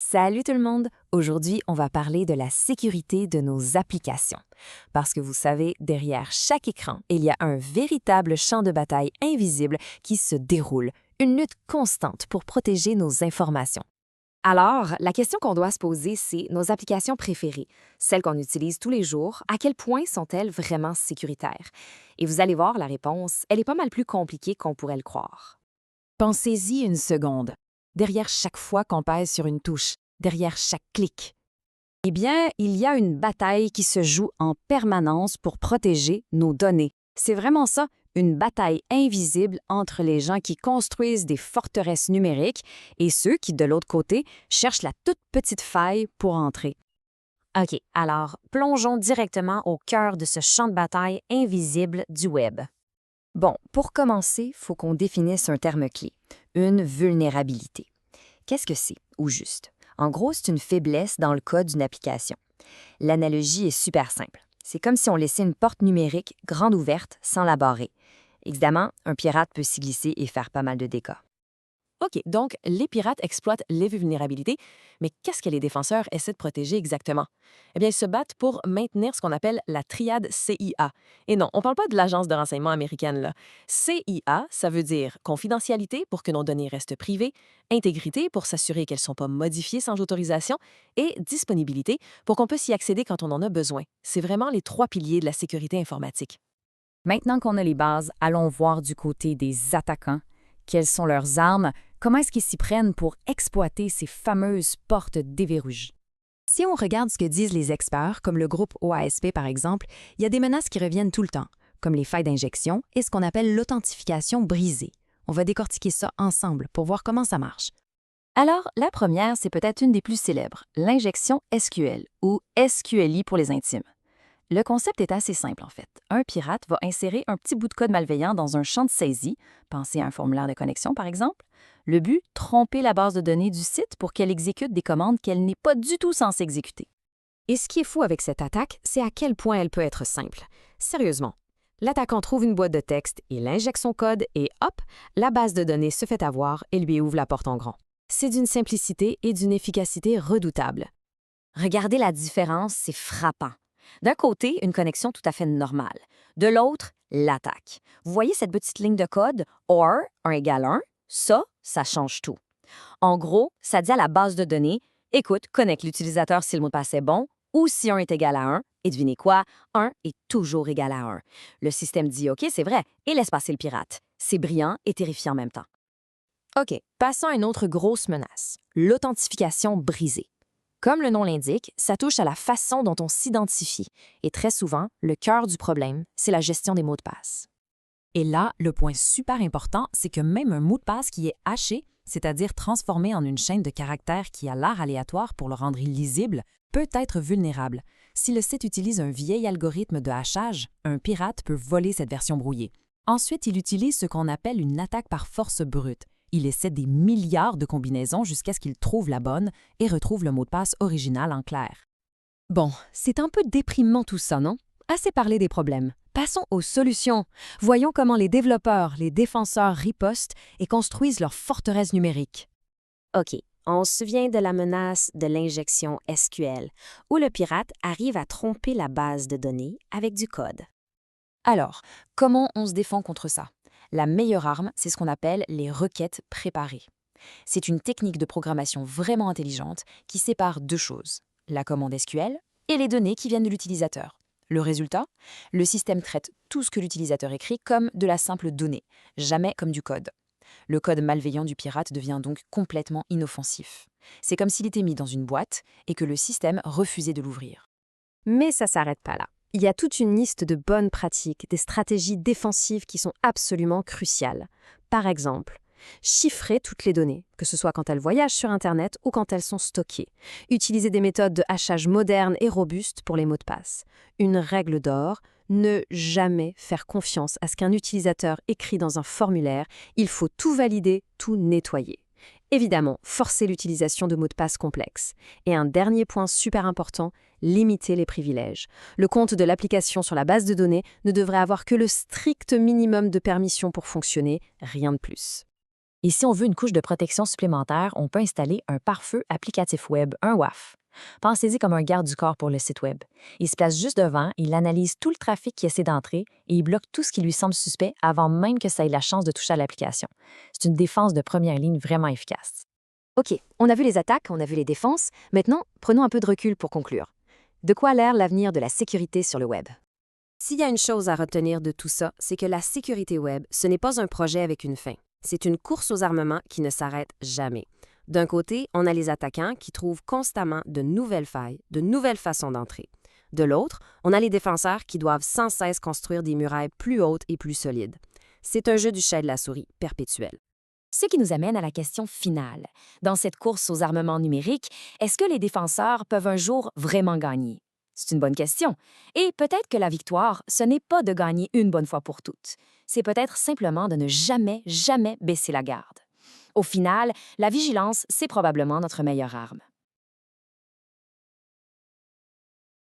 Salut tout le monde! Aujourd'hui, on va parler de la sécurité de nos applications. Parce que vous savez, derrière chaque écran, il y a un véritable champ de bataille invisible qui se déroule, une lutte constante pour protéger nos informations. Alors, la question qu'on doit se poser, c'est nos applications préférées, celles qu'on utilise tous les jours, à quel point sont-elles vraiment sécuritaires? Et vous allez voir, la réponse, elle est pas mal plus compliquée qu'on pourrait le croire. Pensez-y une seconde. Derrière chaque fois qu'on pèse sur une touche, derrière chaque clic, eh bien, il y a une bataille qui se joue en permanence pour protéger nos données. C'est vraiment ça, une bataille invisible entre les gens qui construisent des forteresses numériques et ceux qui, de l'autre côté, cherchent la toute petite faille pour entrer. OK, alors plongeons directement au cœur de ce champ de bataille invisible du web. Bon, pour commencer, il faut qu'on définisse un terme clé, une vulnérabilité. Qu'est-ce que c'est, au juste? En gros, c'est une faiblesse dans le code d'une application. L'analogie est super simple. C'est comme si on laissait une porte numérique grande ouverte sans la barrer. Évidemment, un pirate peut s'y glisser et faire pas mal de dégâts. OK, donc les pirates exploitent les vulnérabilités, mais qu'est-ce que les défenseurs essaient de protéger exactement? Eh bien, ils se battent pour maintenir ce qu'on appelle la triade CIA. Et non, on ne parle pas de l'agence de renseignement américaine, là. CIA, ça veut dire confidentialité pour que nos données restent privées, intégrité pour s'assurer qu'elles ne sont pas modifiées sans autorisation, et disponibilité pour qu'on puisse y accéder quand on en a besoin. C'est vraiment les trois piliers de la sécurité informatique. Maintenant qu'on a les bases, allons voir du côté des attaquants. Quelles sont leurs armes? Comment est-ce qu'ils s'y prennent pour exploiter ces fameuses portes déverrouillées? Si on regarde ce que disent les experts, comme le groupe OASP par exemple, il y a des menaces qui reviennent tout le temps, comme les failles d'injection et ce qu'on appelle l'authentification brisée. On va décortiquer ça ensemble pour voir comment ça marche. Alors, la première, c'est peut-être une des plus célèbres, l'injection SQL ou SQLI pour les intimes. Le concept est assez simple en fait. Un pirate va insérer un petit bout de code malveillant dans un champ de saisie, pensez à un formulaire de connexion par exemple. Le but, tromper la base de données du site pour qu'elle exécute des commandes qu'elle n'est pas du tout censée exécuter. Et ce qui est fou avec cette attaque, c'est à quel point elle peut être simple. Sérieusement, l'attaquant trouve une boîte de texte, il injecte son code et hop, la base de données se fait avoir et lui ouvre la porte en grand. C'est d'une simplicité et d'une efficacité redoutables. Regardez la différence, c'est frappant. D'un côté, une connexion tout à fait normale. De l'autre, l'attaque. Vous voyez cette petite ligne de code OR 1 égale 1? Ça change tout. En gros, ça dit à la base de données, écoute, connecte l'utilisateur si le mot de passe est bon, ou si 1 est égal à 1, et devinez quoi, 1 est toujours égal à 1. Le système dit OK, c'est vrai, et laisse passer le pirate. C'est brillant et terrifiant en même temps. OK, passons à une autre grosse menace, l'authentification brisée. Comme le nom l'indique, ça touche à la façon dont on s'identifie. Et très souvent, le cœur du problème, c'est la gestion des mots de passe. Et là, le point super important, c'est que même un mot de passe qui est haché, c'est-à-dire transformé en une chaîne de caractères qui a l'air aléatoire pour le rendre illisible, peut être vulnérable. Si le site utilise un vieil algorithme de hachage, un pirate peut voler cette version brouillée. Ensuite, il utilise ce qu'on appelle une attaque par force brute. Il essaie des milliards de combinaisons jusqu'à ce qu'il trouve la bonne et retrouve le mot de passe original en clair. Bon, c'est un peu déprimant tout ça, non? Assez parlé des problèmes. Passons aux solutions. Voyons comment les développeurs, les défenseurs ripostent et construisent leur forteresse numérique. OK, on se souvient de la menace de l'injection SQL, où le pirate arrive à tromper la base de données avec du code. Alors, comment on se défend contre ça? La meilleure arme, c'est ce qu'on appelle les requêtes préparées. C'est une technique de programmation vraiment intelligente qui sépare deux choses, la commande SQL et les données qui viennent de l'utilisateur. Le résultat? Le système traite tout ce que l'utilisateur écrit comme de la simple donnée, jamais comme du code. Le code malveillant du pirate devient donc complètement inoffensif. C'est comme s'il était mis dans une boîte et que le système refusait de l'ouvrir. Mais ça ne s'arrête pas là. Il y a toute une liste de bonnes pratiques, des stratégies défensives qui sont absolument cruciales. Par exemple, chiffrer toutes les données, que ce soit quand elles voyagent sur Internet ou quand elles sont stockées. Utiliser des méthodes de hachage modernes et robustes pour les mots de passe. Une règle d'or, ne jamais faire confiance à ce qu'un utilisateur écrit dans un formulaire. Il faut tout valider, tout nettoyer. Évidemment, forcer l'utilisation de mots de passe complexes. Et un dernier point super important, limiter les privilèges. Le compte de l'application sur la base de données ne devrait avoir que le strict minimum de permissions pour fonctionner, rien de plus. Et si on veut une couche de protection supplémentaire, on peut installer un pare-feu applicatif web, un WAF. Pensez-y comme un garde du corps pour le site web. Il se place juste devant, il analyse tout le trafic qui essaie d'entrer et il bloque tout ce qui lui semble suspect avant même que ça ait la chance de toucher à l'application. C'est une défense de première ligne vraiment efficace. OK, on a vu les attaques, on a vu les défenses. Maintenant, prenons un peu de recul pour conclure. De quoi a l'air l'avenir de la sécurité sur le web? S'il y a une chose à retenir de tout ça, c'est que la sécurité web, ce n'est pas un projet avec une fin. C'est une course aux armements qui ne s'arrête jamais. D'un côté, on a les attaquants qui trouvent constamment de nouvelles failles, de nouvelles façons d'entrer. De l'autre, on a les défenseurs qui doivent sans cesse construire des murailles plus hautes et plus solides. C'est un jeu du chat et de la souris perpétuel. Ce qui nous amène à la question finale. Dans cette course aux armements numériques, est-ce que les défenseurs peuvent un jour vraiment gagner? C'est une bonne question. Et peut-être que la victoire, ce n'est pas de gagner une bonne fois pour toutes. C'est peut-être simplement de ne jamais, jamais baisser la garde. Au final, la vigilance, c'est probablement notre meilleure arme.